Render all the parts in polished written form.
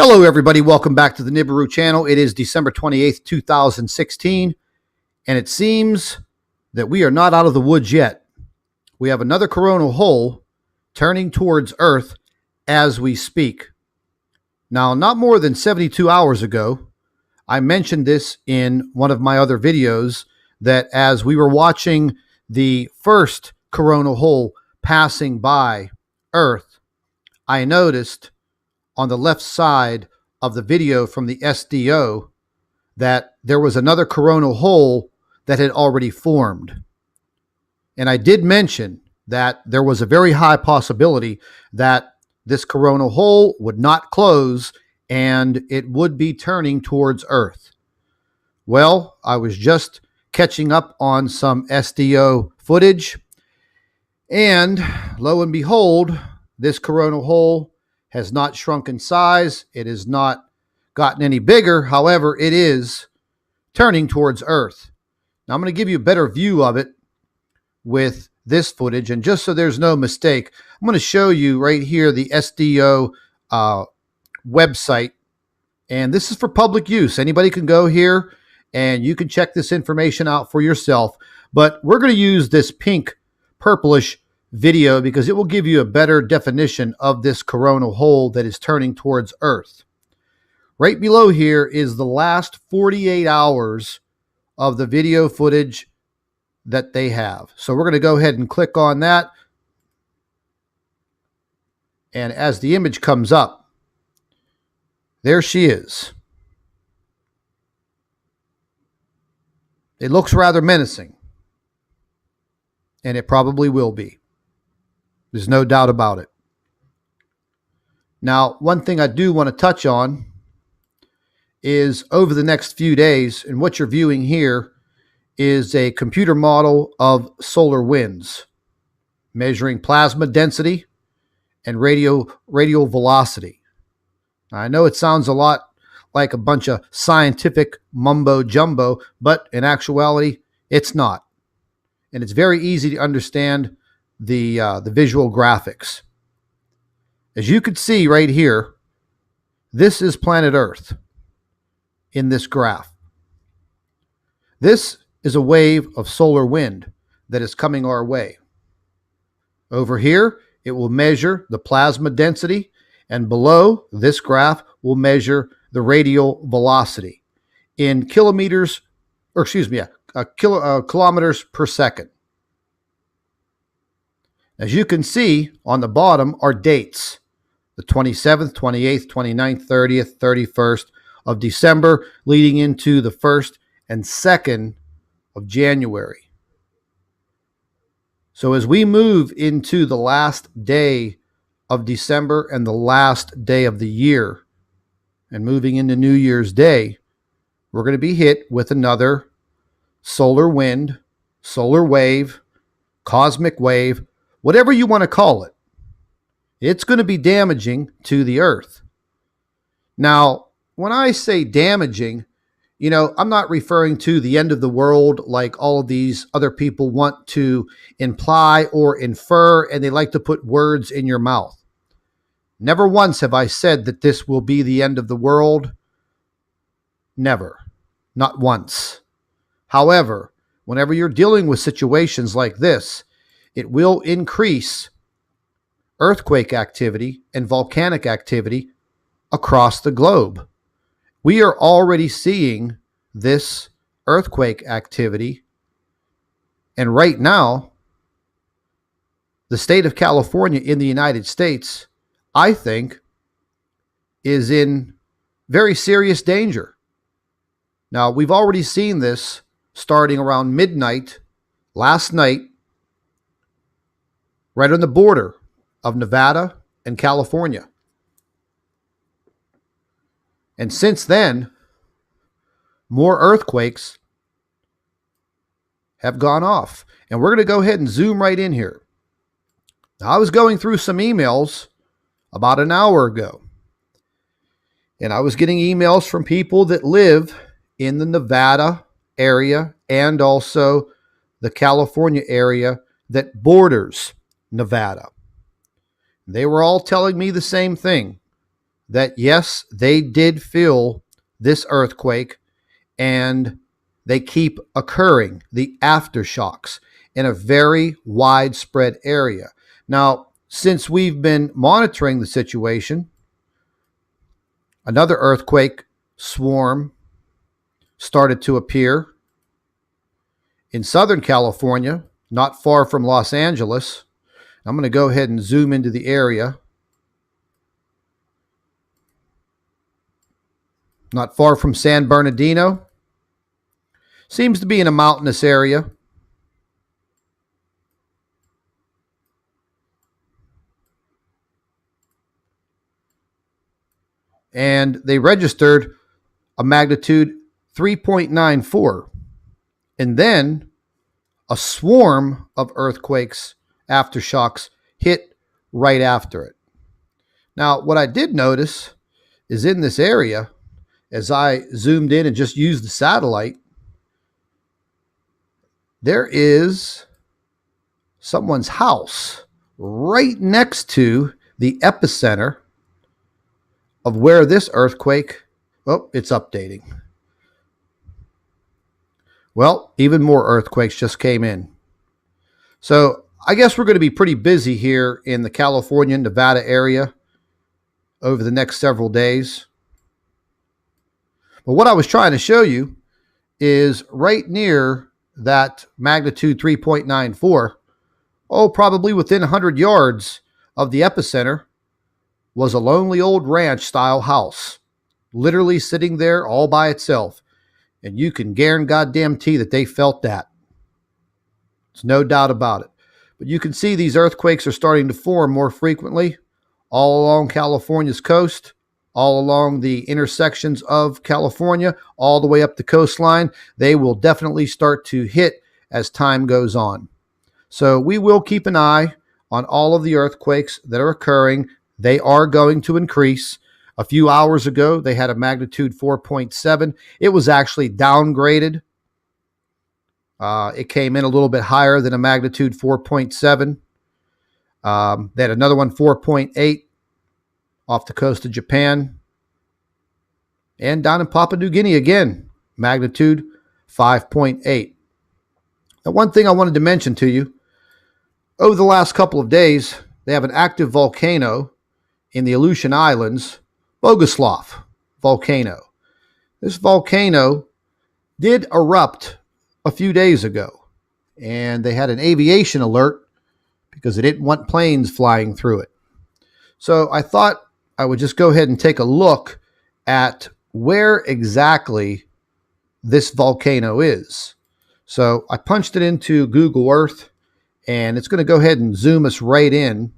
Hello, everybody. Welcome back to the Nibiru channel. It is December 28th, 2016, and it seems that we are not out of the woods yet. We have another coronal hole turning towards Earth as we speak. Now, not more than 72 hours ago, I mentioned this in one of my other videos that as we were watching the first coronal hole passing by Earth, I noticed on the left side of the video from the SDO that there was another coronal hole that had already formed. And I did mention that there was a very high possibility that this coronal hole would not close and it would be turning towards Earth. Well, I was just catching up on some SDO footage, and lo and behold, this coronal hole has not shrunk in size. It has not gotten any bigger. However, it is turning towards Earth. Now, I'm going to give you a better view of it with this footage. And just so there's no mistake, I'm going to show you right here the SDO website. And this is for public use. Anybody can go here and you can check this information out for yourself. But we're going to use this pink purplish video because it will give you a better definition of this coronal hole that is turning towards Earth. Right below here is the last 48 hours of the video footage that they have. So we're going to go ahead and click on that. And as the image comes up, there she is. It looks rather menacing. And it probably will be. There's no doubt about it. Now, one thing I do want to touch on is over the next few days, and what you're viewing here is a computer model of solar winds, measuring plasma density and radial velocity. Now, I know it sounds a lot like a bunch of scientific mumbo jumbo, but in actuality, it's not. And it's very easy to understand the visual graphics. As you can see right here, this is planet Earth in this graph. This is a wave of solar wind that is coming our way. Over here, it will measure the plasma density, and below this graph will measure the radial velocity in kilometers per second. As you can see on the bottom are dates, the 27th, 28th, 29th, 30th, 31st of December, leading into the 1st and 2nd of January. So as we move into the last day of December and the last day of the year, and moving into New Year's Day, we're going to be hit with another solar wind, solar wave, cosmic wave, whatever you want to call it. It's going to be damaging to the Earth. Now, when I say damaging, I'm not referring to the end of the world like all of these other people want to imply or infer, and they like to put words in your mouth. Never once have I said that this will be the end of the world. Never. Not once. However, whenever you're dealing with situations like this, it will increase earthquake activity and volcanic activity across the globe. We are already seeing this earthquake activity. And right now, the state of California in the United States, I think, is in very serious danger. Now, we've already seen this starting around midnight last night, right on the border of Nevada and California. And since then, more earthquakes have gone off. And we're going to go ahead and zoom right in here. Now, I was going through some emails about an hour ago, and I was getting emails from people that live in the Nevada area and also the California area that borders Nevada. They were all telling me the same thing, that, yes, they did feel this earthquake, and they keep occurring, the aftershocks, in a very widespread area. Now, since we've been monitoring the situation, another earthquake swarm started to appear in Southern California, not far from Los Angeles. I'm going to go ahead and zoom into the area. Not far from San Bernardino. Seems to be in a mountainous area. And they registered a magnitude 3.94. And then a swarm of earthquakes, aftershocks, hit right after it. Now, what I did notice is in this area, as I zoomed in and just used the satellite, there is someone's house right next to the epicenter of where this earthquake, oh, it's updating. Well, even more earthquakes just came in. So I guess we're going to be pretty busy here in the California, Nevada area over the next several days. But what I was trying to show you is right near that magnitude 3.94, probably within 100 yards of the epicenter, was a lonely old ranch style house, literally sitting there all by itself. And you can guarantee that they felt that. There's no doubt about it. But you can see these earthquakes are starting to form more frequently all along California's coast, all along the intersections of California, all the way up the coastline. They will definitely start to hit as time goes on. So we will keep an eye on all of the earthquakes that are occurring. They are going to increase. A few hours ago, they had a magnitude 4.7. It was actually downgraded. It came in a little bit higher than a magnitude 4.7. They had another one, 4.8, off the coast of Japan. And down in Papua New Guinea again, magnitude 5.8. Now, one thing I wanted to mention to you, over the last couple of days, they have an active volcano in the Aleutian Islands, Bogoslav volcano. This volcano did erupt a few days ago, and they had an aviation alert because they didn't want planes flying through it. So I thought I would just go ahead and take a look at where exactly this volcano is. So I punched it into Google Earth, and it's going to go ahead and zoom us right in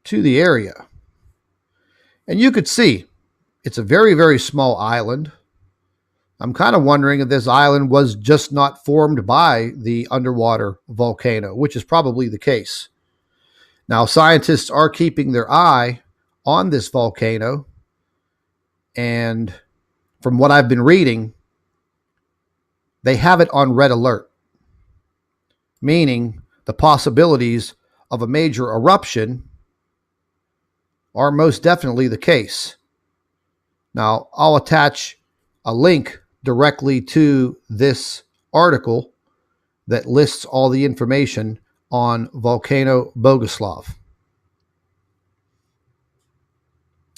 to the area. And you could see it's a very, very small island. I'm kind of wondering if this island was just not formed by the underwater volcano, which is probably the case. Now, scientists are keeping their eye on this volcano. And from what I've been reading, they have it on red alert, meaning the possibilities of a major eruption are most definitely the case. Now, I'll attach a link directly to this article that lists all the information on volcano Bogoslav.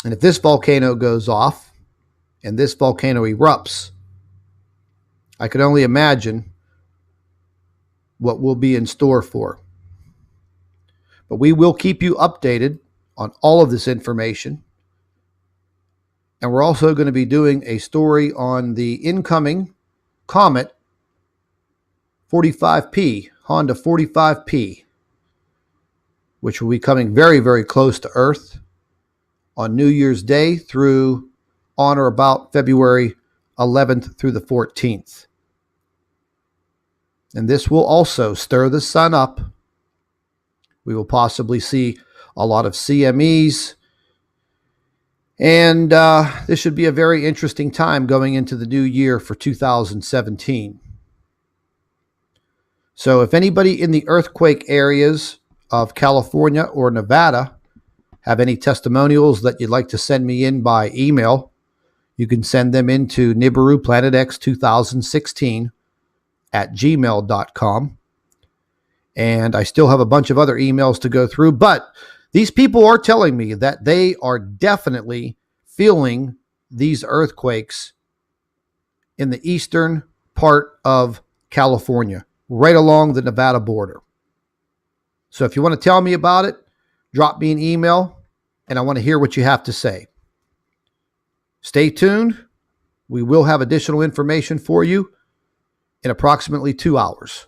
And if this volcano goes off and this volcano erupts, I could only imagine what will be in store for. But we will keep you updated on all of this information. And we're also going to be doing a story on the incoming Comet 45P, Honda 45P, which will be coming very, very close to Earth on New Year's Day through on or about February 11th through the 14th. And this will also stir the sun up. We will possibly see a lot of CMEs. And this should be a very interesting time going into the new year for 2017. So if anybody in the earthquake areas of California or Nevada have any testimonials that you'd like to send me in by email, you can send them into NibiruPlanetX2016 at gmail.com. And I still have a bunch of other emails to go through, but these people are telling me that they are definitely feeling these earthquakes in the eastern part of California, right along the Nevada border. So if you want to tell me about it, drop me an email, and I want to hear what you have to say. Stay tuned. We will have additional information for you in approximately 2 hours.